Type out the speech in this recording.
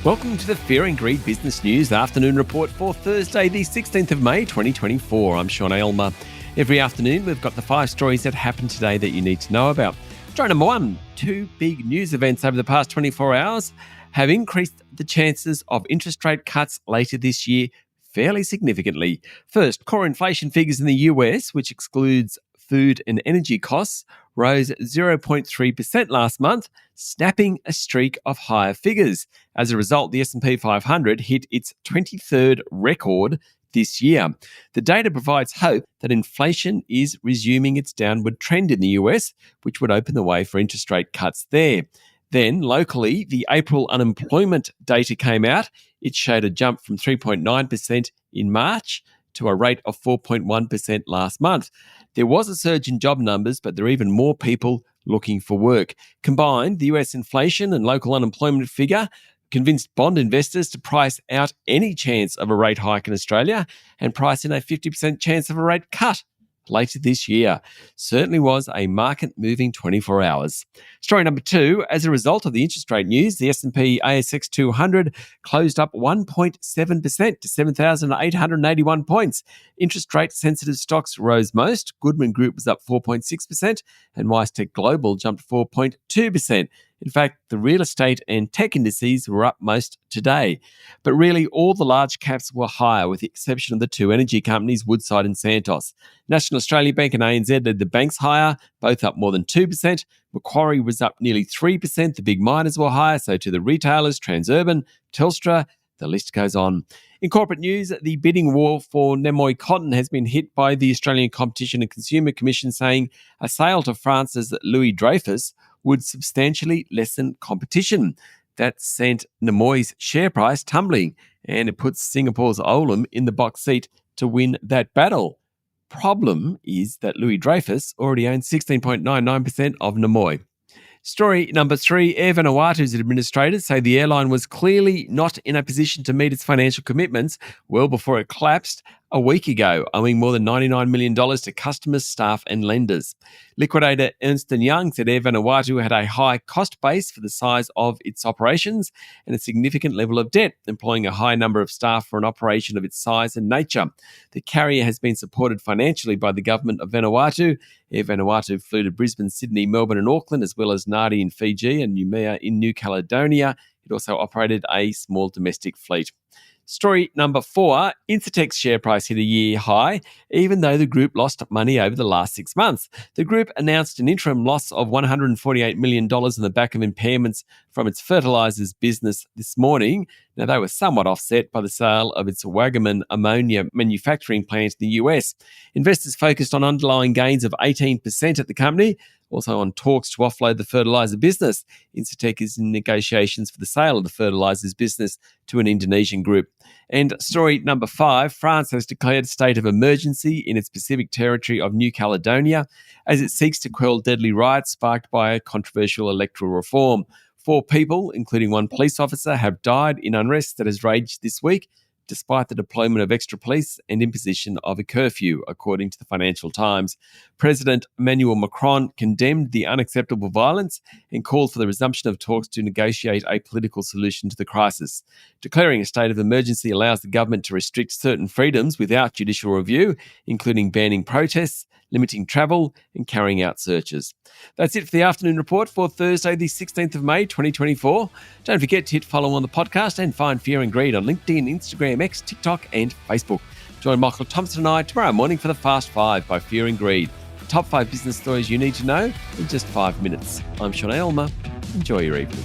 Welcome to the Fear and Greed Business News Afternoon Report for Thursday, the 16th of May, 2024. I'm Sean Aylmer. Every afternoon, we've got the 5 stories that happened today that you need to know about. Story number 1, 2 big news events over the past 24 hours have increased the chances of interest rate cuts later this year fairly significantly. First, core inflation figures in the US, which excludes food and energy costs, rose 0.3% last month, snapping a streak of higher figures. As a result, the S&P 500 hit its 23rd record this year. The data provides hope that inflation is resuming its downward trend in the US, which would open the way for interest rate cuts there. Then, locally, the April unemployment data came out. It showed a jump from 3.9% in March to a rate of 4.1% last month. There was a surge in job numbers, but there are even more people looking for work. Combined, the US inflation and local unemployment figure convinced bond investors to price out any chance of a rate hike in Australia and price in a 50% chance of a rate cut later this year. Certainly was a market-moving 24 hours. Story number 2, as a result of the interest rate news, the S&P ASX 200 closed up 1.7% to 7,881 points. Interest rate-sensitive stocks rose most. Goodman Group was up 4.6% and WiseTech Global jumped 4.2%. In fact, the real estate and tech indices were up most today. But really, all the large caps were higher, with the exception of the 2 energy companies, Woodside and Santos. National Australia Bank and ANZ led the banks higher, both up more than 2%. Macquarie was up nearly 3%. The big miners were higher, so to the retailers, Transurban, Telstra, the list goes on. In corporate news, the bidding war for Nimoy cotton has been hit by the Australian Competition and Consumer Commission, saying a sale to France's Louis Dreyfus would substantially lessen competition. That sent Nimoy's share price tumbling, and it puts Singapore's Olam in the box seat to win that battle. Problem is that Louis Dreyfus already owns 16.99% of Nimoy. Story number 3, Air Vanuatu's administrators say the airline was clearly not in a position to meet its financial commitments well before it collapsed a week ago, owing more than $99 million to customers, staff and lenders. Liquidator Ernst & Young said Air Vanuatu had a high cost base for the size of its operations and a significant level of debt, employing a high number of staff for an operation of its size and nature. The carrier has been supported financially by the government of Vanuatu. Air Vanuatu flew to Brisbane, Sydney, Melbourne and Auckland, as well as Nadi in Fiji and Noumea in New Caledonia. It also operated a small domestic fleet. Story number 4, Incitec's share price hit a year high, even though the group lost money over the last 6 months. The group announced an interim loss of $148 million on the back of impairments from its fertilisers business this morning. Now, they were somewhat offset by the sale of its Waggaman ammonia manufacturing plant in the US. Investors focused on underlying gains of 18% at the company, also on talks to offload the fertiliser business. Incitec is in negotiations for the sale of the fertilisers business to an Indonesian group. And story number 5, France has declared a state of emergency in its Pacific territory of New Caledonia as it seeks to quell deadly riots sparked by a controversial electoral reform. 4 people, including 1 police officer, have died in unrest that has raged this week, despite the deployment of extra police and imposition of a curfew, according to the Financial Times. President Emmanuel Macron condemned the unacceptable violence and called for the resumption of talks to negotiate a political solution to the crisis. Declaring a state of emergency allows the government to restrict certain freedoms without judicial review, including banning protests, limiting travel and carrying out searches. That's it for the afternoon report for Thursday, the 16th of May, 2024. Don't forget to hit follow on the podcast and find Fear and Greed on LinkedIn, Instagram, X, TikTok and Facebook. Join Michael Thompson and I tomorrow morning for the Fast 5 by Fear and Greed. The top 5 business stories you need to know in just 5 minutes. I'm Sean Aylmer. Enjoy your evening.